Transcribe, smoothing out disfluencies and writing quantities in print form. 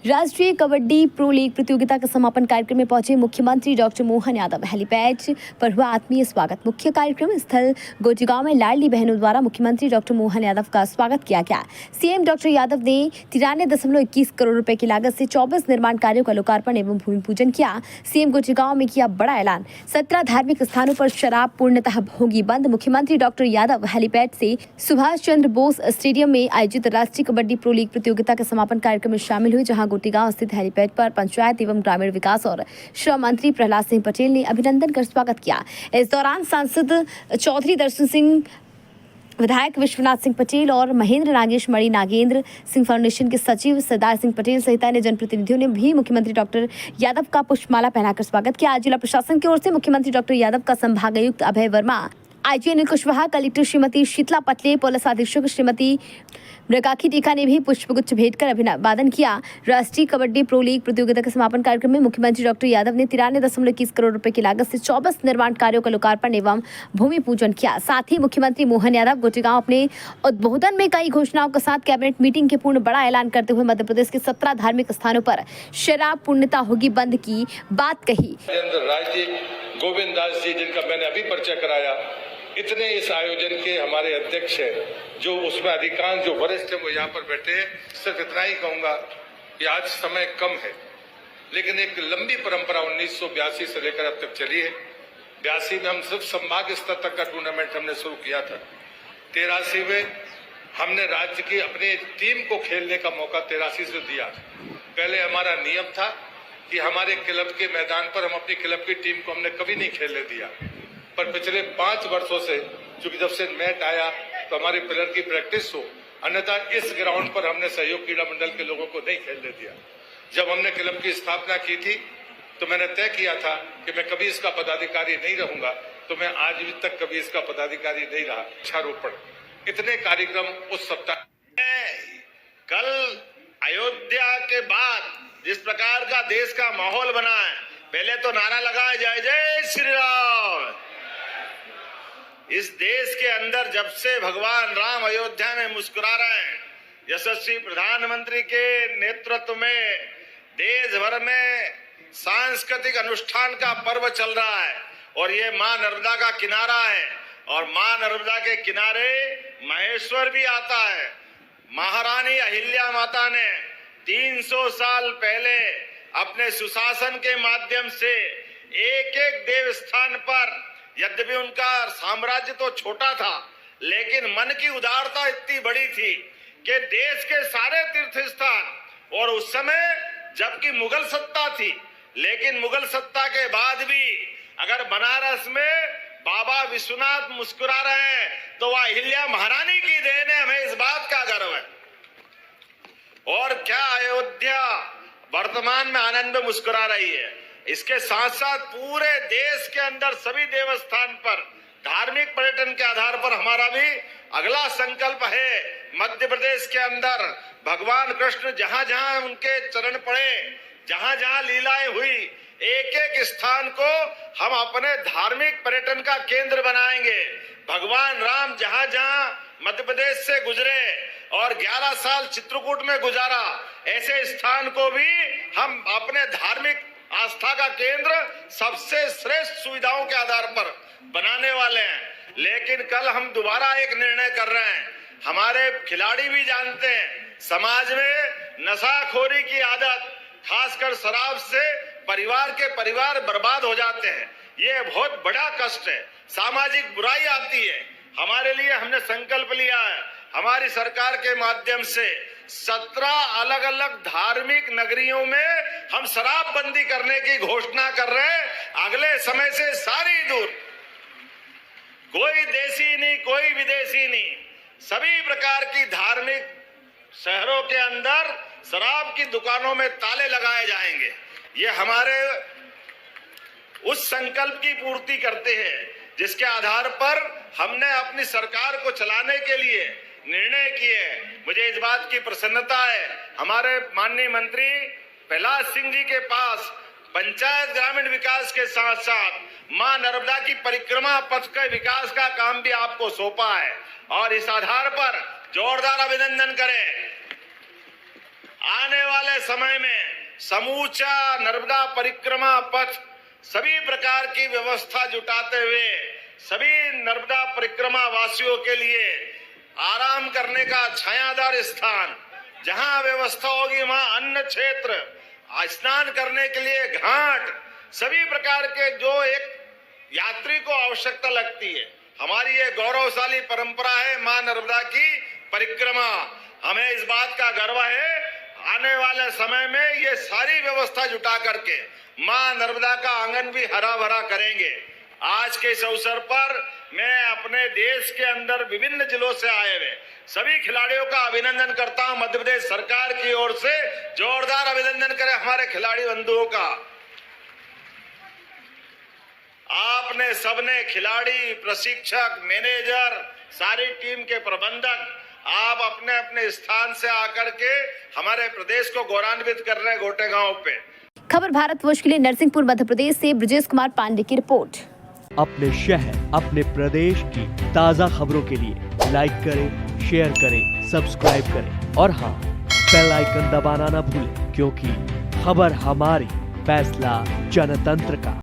राष्ट्रीय kabaddi pro league प्रतियोगिता के समापन कार्यक्रम में पहुंचे मुख्यमंत्री डॉक्टर मोहन यादव। हेलीपैड पर हुआ आत्मीय स्वागत। मुख्य कार्यक्रम स्थल गोटीगांव में लाडली बहनों द्वारा मुख्यमंत्री डॉक्टर मोहन यादव का स्वागत किया गया। सीएम डॉक्टर यादव ने 93.21 करोड़ रुपए की लागत से 24 निर्माण कार्यों का लोकार्पण एवं भूमि पूजन किया। सीएम गोटीगांव में किया बड़ा ऐलान, 17 धार्मिक स्थानों पर शराब पूर्णतः होगी बंद। मुख्यमंत्री डॉक्टर यादव हेलीपैड से सुभाष चंद्र बोस स्टेडियम में आयोजित राष्ट्रीय कबड्डी प्रो लीग प्रतियोगिता के समापन कार्यक्रम में शामिल हुए, जहां गोटीगांव स्थित हेलीपैड पर पंचायत एवं ग्रामीण विकास और श्रम मंत्री प्रहलाद सिंह पटेल ने अभिनंदन कर स्वागत किया। इस दौरान सांसद चौधरी दर्शन सिंह, विधायक विश्वनाथ सिंह पटेल और महेंद्र नागेश मणि नागेंद्र सिंह फाउंडेशन के सचिव सरदार सिंह पटेल सहित अन्य जनप्रतिनिधियों ने भी मुख्यमंत्री डॉक्टर यादव का पुष्पमाला पहनाकर स्वागत किया। जिला प्रशासन की ओर से मुख्यमंत्री डॉक्टर यादव का संभागायुक्त अभय वर्मा, आईजी अनिल कुशवाहा, कलेक्टर श्रीमती शीतला पटले, पुलिस अधीक्षक श्रीमती मृगाखी टीका ने भी पुष्पगुच्छ भेंट कर अभिवादन किया। राष्ट्रीय कबड्डी प्रो लीग प्रतियोगिता के समापन कार्यक्रम में मुख्यमंत्री डॉक्टर यादव ने 93.21 करोड़ रुपए की लागत से 24 निर्माण कार्यों का लोकार्पण एवं भूमि पूजन किया। साथ ही मुख्यमंत्री मोहन यादव गोटीगांव अपने उद्बोधन में कई घोषणाओं के साथ कैबिनेट मीटिंग के पूर्ण बड़ा ऐलान करते हुए मध्य प्रदेश के 17 धार्मिक स्थानों पर शराब पूर्णता होगी बंद की बात कही। गोविंद दास जी, जिनका मैंने अभी परिचय कराया, इतने इस आयोजन के हमारे अध्यक्ष हैं, जो उसमें अधिकांश जो वरिष्ठ हैं वो यहाँ पर बैठे हैं। सिर्फ इतना ही कहूंगा कि आज समय कम है, लेकिन एक लंबी परंपरा 1982 से लेकर अब तक चली है। 82 में हम सिर्फ संभाग स्तर तक का टूर्नामेंट हमने शुरू किया था। 83 में हमने राज्य की अपनी टीम को खेलने का मौका 83 से दिया। पहले हमारा नियम था कि हमारे क्लब के मैदान पर हम अपनी क्लब की टीम को हमने कभी नहीं खेलने दिया, पर पिछले 5 वर्षों से चूंकि जब से मैच आया तो हमारे प्लेयर की प्रैक्टिस हो, अन्यथा इस ग्राउंड पर हमने सहयोग क्रीड़ा मंडल के लोगों को नहीं खेलने दिया। जब हमने क्लब की स्थापना की थी तो मैंने तय किया था कि मैं कभी इसका पदाधिकारी नहीं रहूंगा, तो मैं आज भी तक कभी इसका पदाधिकारी नहीं रहा। वृक्षारोपण, इतने कार्यक्रम उस सप्ताह। कल अयोध्या के बाद जिस प्रकार का देश का माहौल बना है, पहले तो नारा लगा जय जय श्री राम। इस देश के अंदर जब से भगवान राम अयोध्या में मुस्कुरा रहे हैं, यशस्वी प्रधानमंत्री के नेतृत्व में देश भर में सांस्कृतिक अनुष्ठान का पर्व चल रहा है और ये मां नर्मदा का किनारा है और मां नर्मदा के किनारे महेश्वर भी आता है। महारानी अहिल्या माता ने 300 साल पहले अपने सुशासन के माध्यम से एक एक देवस्थान पर, यद्यपि उनका साम्राज्य तो छोटा था, लेकिन मन की उदारता इतनी बड़ी थी कि देश के सारे तीर्थ स्थान, और उस समय जबकि मुगल सत्ता थी, लेकिन मुगल सत्ता के बाद भी अगर बनारस में बाबा विश्वनाथ मुस्कुरा रहे हैं तो वह अहिल्या महारानी की देन है। हमें इस बात का गर्व है। और क्या अयोध्या वर्तमान में आनंद में मुस्कुरा रही है। इसके साथ साथ पूरे देश के अंदर सभी देवस्थान पर धार्मिक पर्यटन के आधार पर हमारा भी अगला संकल्प है। मध्य प्रदेश के अंदर भगवान कृष्ण जहां जहां उनके चरण पड़े, जहां जहां लीलाएं हुई, एक एक स्थान को हम अपने धार्मिक पर्यटन का केंद्र बनाएंगे। भगवान राम जहां जहां मध्य प्रदेश से गुजरे और 11 साल चित्रकूट में गुजारा, ऐसे स्थान को भी हम अपने धार्मिक आस्था का केंद्र सबसे श्रेष्ठ सुविधाओं के आधार पर बनाने वाले हैं। लेकिन कल हम दोबारा एक निर्णय कर रहे हैं। हमारे खिलाड़ी भी जानते हैं, समाज में नशाखोरी की आदत, खासकर शराब से परिवार बर्बाद हो जाते हैं। ये बहुत बड़ा कष्ट है, सामाजिक बुराई आती है। हमारे लिए हमने संकल्प लिया है, हमारी सरकार के माध्यम से 17 अलग अलग धार्मिक नगरियों में हम शराबबंदी करने की घोषणा कर रहे हैं। अगले समय से सारी दूर, कोई देसी नहीं, कोई विदेशी नहीं, सभी प्रकार की धार्मिक शहरों के अंदर शराब की दुकानों में ताले लगाए जाएंगे। ये हमारे उस संकल्प की पूर्ति करते हैं जिसके आधार पर हमने अपनी सरकार को चलाने के लिए निर्णय किए। मुझे इस बात की प्रसन्नता है, हमारे माननीय मंत्री प्रहलाद सिंह जी के पास पंचायत ग्रामीण विकास के साथ साथ मां नर्मदा की परिक्रमा पथ के विकास का काम भी आपको सौंपा है और इस आधार पर जोरदार अभिनंदन करें। आने वाले समय में समूचा नर्मदा परिक्रमा पथ सभी प्रकार की व्यवस्था जुटाते हुए सभी नर्मदा परिक्रमा वासियों के लिए आराम करने का छायादार स्थान, जहां व्यवस्था होगी वहां अन्न क्षेत्र, स्नान करने के लिए घाट, सभी प्रकार के जो एक यात्री को आवश्यकता लगती है। हमारी ये गौरवशाली परंपरा है मां नर्मदा की परिक्रमा। हमें इस बात का गर्व है, आने वाले समय में ये सारी व्यवस्था जुटा करके मां नर्मदा का आंगन भी हरा भरा करेंगे। आज के इस अवसर पर मैं अपने देश के अंदर विभिन्न जिलों से आए हुए सभी खिलाड़ियों का अभिनंदन करता हूं। मध्य प्रदेश सरकार की ओर से जोरदार अभिनंदन करें हमारे खिलाड़ी बंधुओं का। आपने सबने खिलाड़ी, प्रशिक्षक, मैनेजर, सारी टीम के प्रबंधक, आप अपने अपने स्थान से आकर के हमारे प्रदेश को गौरवान्वित कर रहे हैं गोटे गांव पे। खबर भारतवर्ष के लिए नरसिंहपुर मध्य प्रदेश से ब्रजेश कुमार पांडे की रिपोर्ट। अपने शहर, अपने प्रदेश की ताज़ा खबरों के लिए लाइक करें, शेयर करें, सब्सक्राइब करें और हाँ, बेल आइकन दबाना ना भूलें, क्योंकि खबर हमारी, फैसला जनतंत्र का।